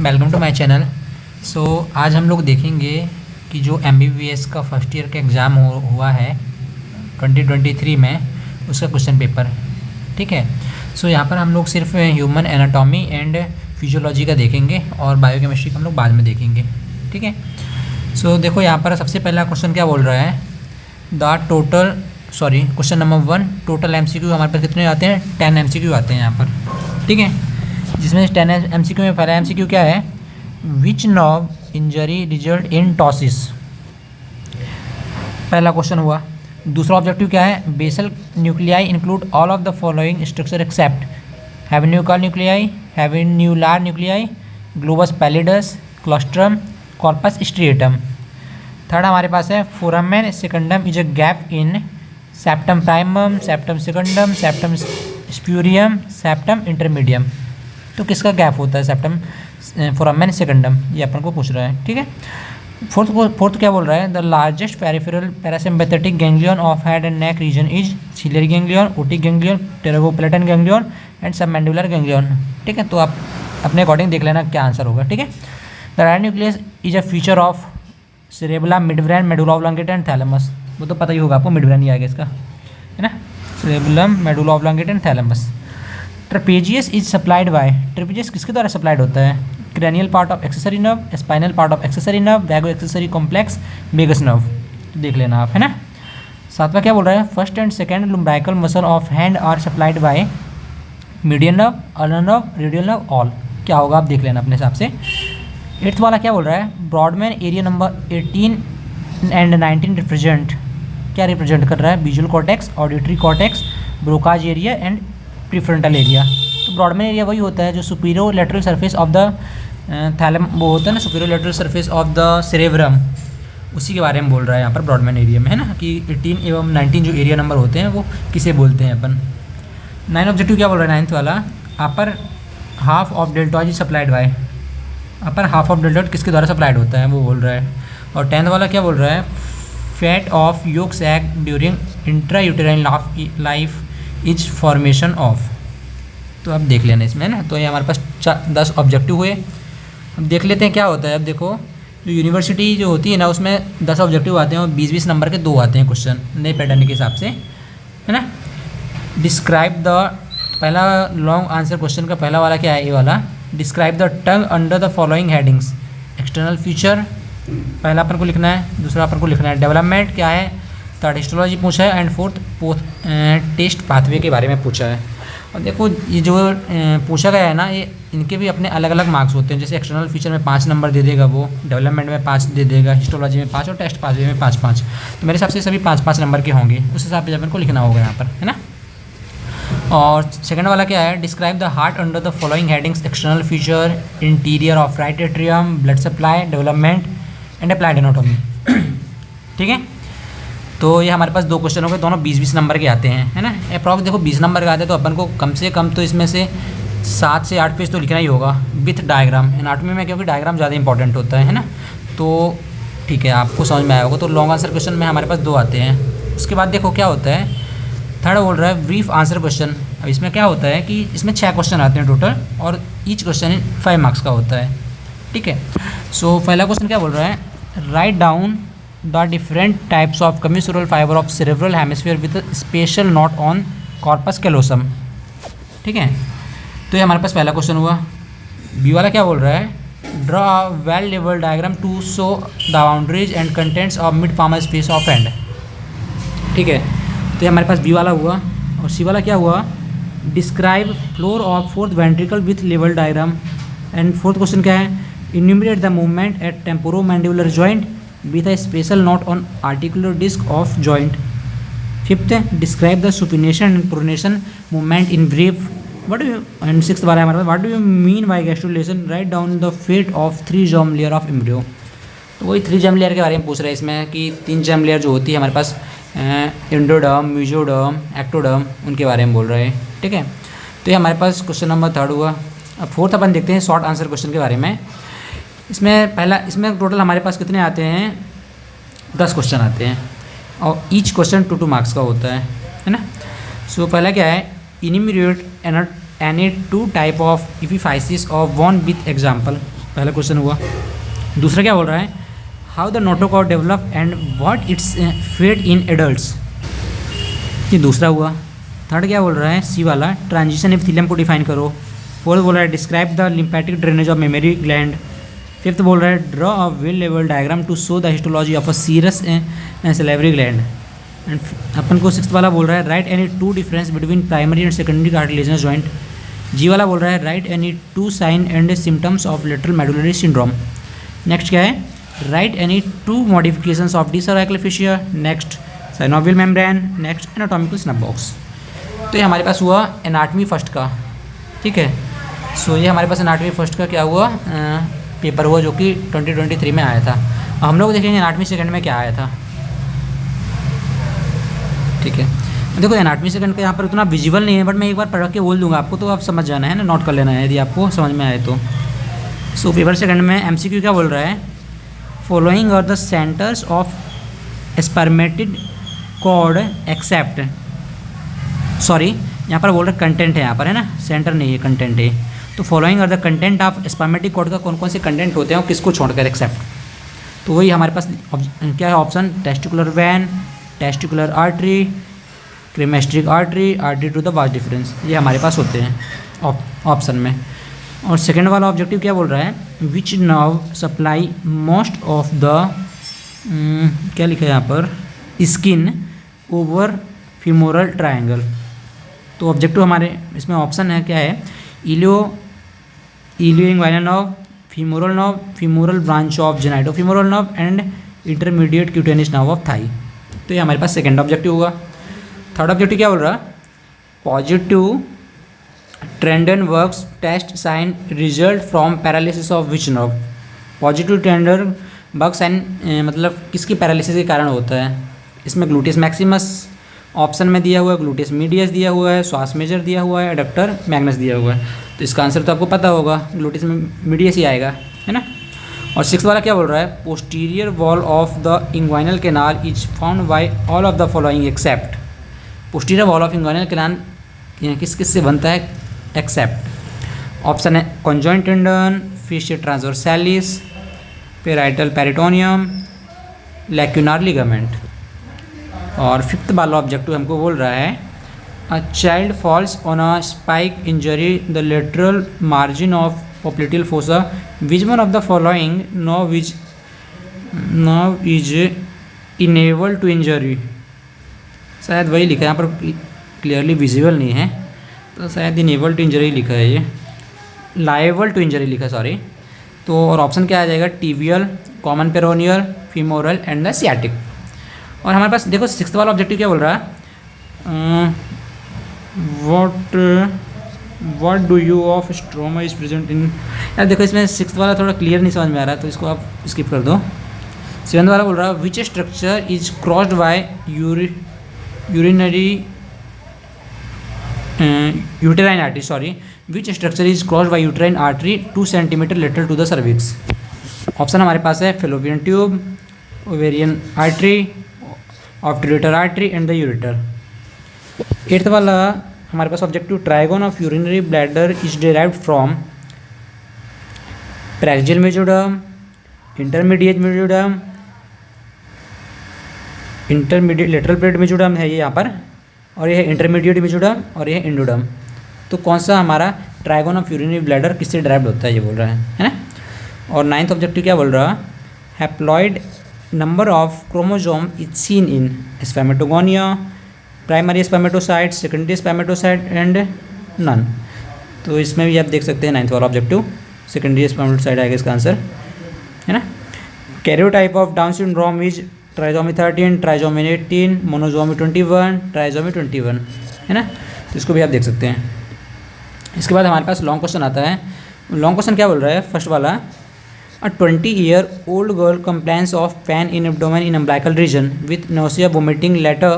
Welcome to my channel. So आज हम लोग देखेंगे कि जो MBBS का फर्स्ट ईयर का एग्ज़ाम हुआ है 2023 में, उसका क्वेश्चन पेपर। ठीक है। सो यहाँ पर हम लोग सिर्फ ह्यूमन एनाटॉमी एंड फिजियोलॉजी का देखेंगे और बायोकेमिस्ट्री का हम लोग बाद में देखेंगे। ठीक है। सो देखो यहाँ पर सबसे पहला क्वेश्चन क्या बोल रहा है, क्वेश्चन नंबर 1, टोटल MCQ हमारे पास कितने आते हैं? 10 MCQ आते हैं यहाँ पर। ठीक है, जिसमें 10 MCQ में पहला MCQ क्या है, which nerve injury result in ptosis, पहला क्वेश्चन हुआ। दूसरा ऑब्जेक्टिव क्या है, basal nuclei include all of the following structure except हैवेन्यूकल nuclei, habenular nuclei, globus pallidus, claustrum, corpus striatum. Third हमारे पास है foramen secundum is a gap in septum primum, septum secundum, septum spurium, septum intermedium. तो किसका gap होता है? Septum foramen सेकंडम, ये अपन को पूछ रहा है। ठीक है। फोर्थ क्या बोल रहा है, the largest peripheral parasympathetic ganglion of head and neck region is ciliary ganglion, otic ganglion, pterygopalatine ganglion and submandibular ganglion. ठीक है, तो आप अपने अकॉर्डिंग देख लेना क्या आंसर होगा। ठीक है। The right nucleus is a feature of cerebellum, midbrain, medulla oblongata and thalamus. वो तो पता ही होगा आपको, मिडब्रेन ही आएगा इसका, है ना। Cerebellum, medulla oblongata and thalamus. Trapezius is supplied by, trapezius किसके द्वारा सप्लाइड होता है? Cranial part of accessory nerve, spinal part of accessory nerve, vago accessory complex, vagus nerve. देख लेना आप, है ना। सातवां क्या बोल रहा है, first and second lumbrical muscle of hand are supplied by median nerve, ulnar nerve, radial nerve, all. क्या होगा आप देख लेना अपने हिसाब से। एट्थ वाला क्या बोल रहा है, Brodmann area number 18 and 19 represent, क्या रिप्रेजेंट कर रहा है? Visual cortex, auditory cortex, Broca's area and prefrontal area. तो ब्रॉडमैन एरिया वही होता है जो superior lateral surface of the thalamus, वो होता है ना, superior lateral surface of the cerebrum, उसी के बारे में बोल रहा है यहाँ पर ब्रॉडमैन एरिया में, है ना, कि 18 एवं 19 जो एरिया नंबर होते हैं वो किसे बोलते हैं अपन। 9 ऑब्जेक्टिव क्या बोल रहा है, 9th वाला, upper half of deltoid supplied by, upper half of deltoid किसके द्वारा सप्लाइड होता है वो बोल रहा है। और 10th वाला क्या बोल रहा है, fat of yolk sac during intrauterine life is formation of. तो अब देख लेना इसमें ना, तो ये हमारे पास 10 ऑब्जेक्टिव हुए। अब देख लेते हैं क्या होता है। अब देखो, जो यूनिवर्सिटी जो होती है ना, उसमें 10 ऑब्जेक्टिव आते हैं और 20-20 नंबर के 2 आते हैं क्वेश्चन नए पैटर्न के हिसाब से, है ना। डिस्क्राइब द, पहला लॉन्ग आंसर क्वेश्चन का पहला वाला क्या है, ये वाला, describe the tongue under the following headings. External feature पहला अपन को लिखना है, दूसरा अपन को लिखना है डेवलपमेंट क्या है, थर्ड हिस्टोलॉजी पूछा है एंड फोर्थ टेस्ट पाथवे के बारे में पूछा है। और देखो ये जो पूछा गया है ना, ये इनके भी अपने अलग अलग मार्क्स होते हैं। जैसे एक्सटर्नल फीचर में 5 नंबर दे देगा वो, डेवलपमेंट में 5 दे देगा, हिस्टोलॉजी में 5 और टेस्ट पाथवे में 5-5। तो मेरे हिसाब से सभी 5-5 नंबर के होंगे, उस हिसाब से अपन को लिखना होगा यहाँ पर, है ना। और सेकंड वाला क्या है, describe the heart under the following headings, external feature, interior of right atrium, blood supply, development and applied anatomy. ठीक है। तो ये हमारे पास 2 क्वेश्चन हो गए, दोनों 20-20 नंबर के आते हैं, है ना। अप्रॉक्स देखो 20 नंबर के आते हैं, तो अपन को कम से कम तो इसमें से 7 से 8 पेज तो लिखना ही होगा विथ डायग्राम एनाटॉमी में, क्योंकि डायग्राम ज़्यादा इंपॉर्टेंट होता है ना। तो ठीक है, आपको समझ में आया होगा। तो लॉन्ग आंसर क्वेश्चन में हमारे पास 2 आते हैं। उसके बाद देखो क्या होता है, थर्ड बोल रहा है ब्रीफ आंसर क्वेश्चन। अब इसमें क्या होता है कि इसमें 6 क्वेश्चन आते हैं टोटल, और ईच क्वेश्चन 5 मार्क्स का होता है। ठीक है। सो पहला क्वेश्चन क्या बोल रहा है, write down the different types of commissural fiber of cerebral hemisphere with special note on corpus callosum. ठीक है। तो ये हमारे पास पहला क्वेश्चन हुआ। बी वाला क्या बोल रहा है, ड्रॉ वेल लेवल diagram to show the boundaries and contents of mid palmar space of hand. ठीक है। तो ये हमारे पास बी वाला हुआ। और सी वाला क्या हुआ, describe floor of fourth ventricle with level diagram. And fourth question क्या है, enumerate the movement at temporomandibular joint with a special note on articular disc of joint. Fifth, describe the supination and pronation movement in brief. What do you, and sixth वाला हमारे पास, what do you mean by gastrulation? Write down the fate of 3 germ layer of embryo. तो वही 3 germ layer के बारे में पूछ रहे हैं इसमें, कि 3 germ layer जो होती है हमारे पास, एंडोडर्म, मेसोडर्म, एक्टोडर्म, उनके बारे में बोल रहे हैं। ठीक है। तो ये हमारे पास क्वेश्चन नंबर 3 हुआ। अब फोर्थ अपन देखते हैं शॉर्ट आंसर क्वेश्चन के बारे में। इसमें टोटल हमारे पास कितने आते हैं, 10 क्वेश्चन आते हैं, और ईच क्वेश्चन 2-2 मार्क्स का होता है ना। सो पहला क्या है, enumerate any 2 type of epiphysis of one with example. पहला क्वेश्चन हुआ। दूसरा क्या बोल रहा है, how the notochord develop and what its fate in adults, ये दूसरा हुआ। थर्ड क्या बोल रहा है, सी वाला, ट्रांजिशन एपिथेलियम को डिफाइन करो। फोर्थ बोल रहा है describe the lymphatic drainage of mammary gland. Fifth बोल रहा है ड्रॉ अ वेल लेवल diagram to show the histology of a serous salivary gland. And अपन को सिक्स्थ वाला बोल रहा है write any two difference between primary and secondary cartilaginous joint. G वाला बोल रहा है write any two sign and symptoms of lateral medullary syndrome. Next क्या है, write any two modifications of the cervical fissure. Next synovial membrane. Next anatomical snuff box. तो ये हमारे पास हुआ एनाटमी फर्स्ट का, ठीक है। सो ये हमारे पास एनाटमी फर्स्ट का क्या हुआ, पेपर हुआ जो कि 2023 में आया था। हम लोग देखेंगे एनाटमी सेकंड में क्या आया था, ठीक है। देखो एनाटमी सेकंड का यहाँ पर उतना विजुअल नहीं है, बट मैं एक बार पढ़ के बोल दूंगा आपको, तो आप समझ जाना है ना, नोट कर लेना है यदि आपको समझ में आए तो। सो पेपर सेकंड में एमसीक्यू क्या बोल रहा है, following are the centres of spermatid cord except, sorry यहाँ पर बोल रहे कंटेंट है, यहाँ पर है ना, सेंटर नहीं है, कंटेंट है। तो following are the content of spermatic cord का कौन कौन से कंटेंट होते हैं और किसको छोड़कर एक्सेप्ट। तो वही हमारे पास क्या है option, testicular vein, testicular artery, cremasteric artery, artery to the vas deferens, ये हमारे पास होते हैं ऑप्शन में। और सेकेंड वाला ऑब्जेक्टिव क्या बोल रहा है, which nerve supply most of the क्या लिखा है यहाँ पर, स्किन ओवर फीमोरल ट्रायंगल। तो ऑब्जेक्टिव हमारे इसमें ऑप्शन है क्या है, ilioinguinal nerve, femoral nerve, femoral branch of genitofemoral nerve and intermediate cutaneous nerve of thigh. तो ये हमारे पास सेकेंड ऑब्जेक्टिव होगा। थर्ड ऑब्जेक्टिव क्या बोल रहा है, positive Trendelenburg's test sign result from paralysis of which nerve. Positive Trendelenburg sign मतलब किसकी पैरालिसिस के कारण होता है, इसमें ग्लूटियस मैक्सिमस ऑप्शन में दिया हुआ है, ग्लूटियस मीडियस दिया हुआ है, श्वास मेजर दिया हुआ है, एडक्टर मैग्नस दिया हुआ है। तो इसका आंसर तो आपको पता होगा, ग्लूटियस मीडियस ही आएगा, है ना। और सिक्स वाला क्या बोल रहा है, posterior wall of the inguinal canal is found by all of the following except. Posterior wall of inguinal canal किस किस से बनता है, एक्सेप्ट। ऑप्शन है conjoint tendon, fascia transversalis, parietal peritoneum, lacunar ligament. और फिफ्थ वाला ऑब्जेक्टिव हमको बोल रहा है, a child falls on a spike injury the lateral margin of popliteal fossa, which one of the following nerve is enable to injury. शायद वही लिखा है यहाँ पर, क्लियरली विजिबल नहीं है, तो शायद इनेबल टू इंजरी लिखा है, ये लायबल टू इंजरी लिखा है, सॉरी। तो और ऑप्शन क्या आ जाएगा, tibial, common peroneal, femoral and the sciatic. और हमारे पास देखो सिक्स्थ वाला ऑब्जेक्टिव क्या बोल रहा है, what do you of stroma is present in. यार देखो इसमें सिक्स्थ वाला थोड़ा क्लियर नहीं समझ में आ रहा है, तो इसको आप स्किप कर दो। सेवंथ वाला बोल रहा है which structure is crossed by urinary uterine artery, sorry, which structure is crossed by uterine artery 2 centimetre lateral to the cervix. Option हमारे पास है fallopian tube, ovarian artery, obturator artery and the ureter. Eighth वाला हमारे पास objective, trigone of urinary bladder is derived from paraxial mesoderm, intermediate mesoderm, intermediate lateral plate mesoderm है ये यहाँ पर, और ये है इंटरमीडिएट मेजोडर्म, और ये है इंडोडर्म। तो कौन सा हमारा ट्राइगोन ऑफ यूरिनरी ब्लैडर किससे डिराइव्ड होता है, ये बोल रहा है ना। और नाइन्थ ऑब्जेक्टिव क्या बोल रहा है, haploid number of chromosome is seen in spermatogonia, primary spermatocyte, secondary spermatocyte and none। तो इसमें भी आप देख सकते हैं नाइन्थ वाला ऑब्जेक्टिव, सेकेंडरी स्पर्मेटोसाइट आएगा इसका आंसर, है ना। Karyotype of down syndrome is trisomy 13, trisomy 18, मोनोजोमी 21, trisomy 21, है ना। तो इसको भी आप देख सकते हैं। इसके बाद हमारे पास लॉन्ग क्वेश्चन आता है। लॉन्ग क्वेश्चन क्या बोल रहा है, फर्स्ट वाला, A 20-year-old girl complains of pain in abdomen in umbilical region with nausea, vomiting. Later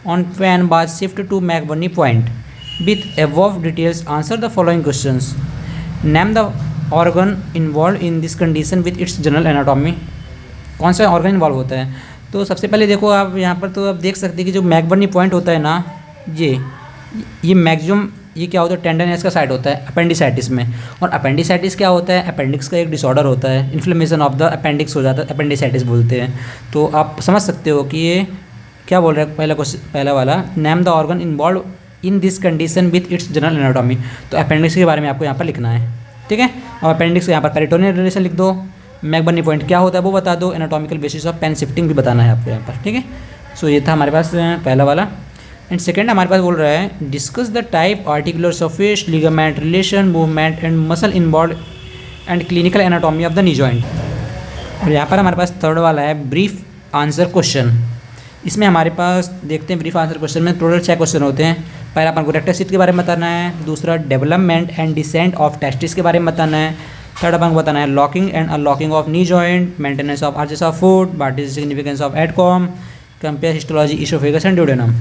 on pain was shifted to McBurney point. With above details, answer the following questions. Name the organ involved in this condition with its general anatomy. कौन सा organ involve होता है। तो सबसे पहले देखो आप यहाँ पर, तो आप देख सकते हैं कि जो मैकबर्नी पॉइंट होता है ना, ये मैक्सिमम ये क्या होता है, टेंडरनेस का साइड होता है अपेंडिसाइटिस में। और अपेंडिसाइटिस क्या होता है, अपेंडिक्स का एक डिसऑर्डर होता है, इन्फ्लेमेशन ऑफ द अपेंडिक्स हो जाता है, अपेंडिसाइटिस बोलते हैं। तो आप समझ सकते हो कि ये क्या बोल रहा है, पहला क्वेश्चन, पहला वाला, name the organ involve in this condition with its general anatomy. तो अपेंडिक्स के बारे में आपको यहाँ पर लिखना है, ठीक है। और अपेंडिक्स यहाँ पर पेरिटोनियल रिलेशन लिख दो, मैकबर्नी पॉइंट क्या होता है वो बता दो, anatomical basis of pain shifting भी बताना है आपको यहाँ पर, ठीक है। सो ये था हमारे पास पहला वाला। एंड सेकेंड हमारे पास बोल रहा है discuss the type, articular surface, ligament, relation, movement and muscle involve and clinical anatomy of the knee joint. और यहाँ पर हमारे पास थर्ड वाला है ब्रीफ आंसर क्वेश्चन। इसमें हमारे पास देखते हैं ब्रीफ आंसर क्वेश्चन में टोटल 6 क्वेश्चन होते हैं। पहला अपन को रेक्टस सीट के बारे में बताना है, दूसरा development and descent of testis के बारे में बताना है, थर्ड अपन को बताना है locking and unlocking of knee joint, maintenance of arches of foot, what is significance of adcom, compare histology oesophagus and duodenum.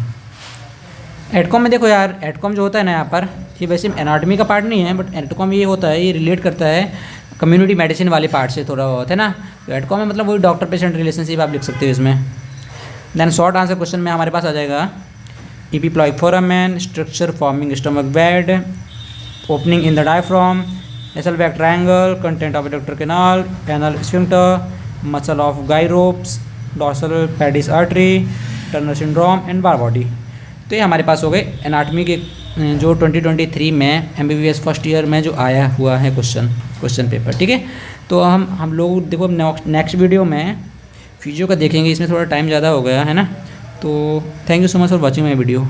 Adcom में देखो यार, एडकॉम जो होता है ना यहाँ पर, ये वैसे एनाटॉमी का पार्ट नहीं है, बट एडकॉम ये होता है, ये रिलेट करता है कम्युनिटी मेडिसिन वाले पार्ट से थोड़ा बहुत, है ना। तो एडकॉम में मतलब वही डॉक्टर पेशेंट रिलेशनशिप आप लिख सकते हो इसमें। देन शॉर्ट आंसर क्वेश्चन में हमारे पास आ जाएगा epiploic foramen, structure forming stomach bed, opening in the diaphragm, Hesselbach triangle, content of adductor canal, anal sphincter, muscle of gyrops, dorsalis pedis artery, Turner syndrome and Barr body. तो ये हमारे पास हो गए एनाटॉमी के जो 2023 में MBBS first year में जो आया हुआ है क्वेश्चन पेपर, ठीक है। तो हम लोग देखो नेक्स्ट वीडियो में फिजियो का देखेंगे, इसमें थोड़ा टाइम ज़्यादा हो गया है ना। तो thank you so much for watching my video.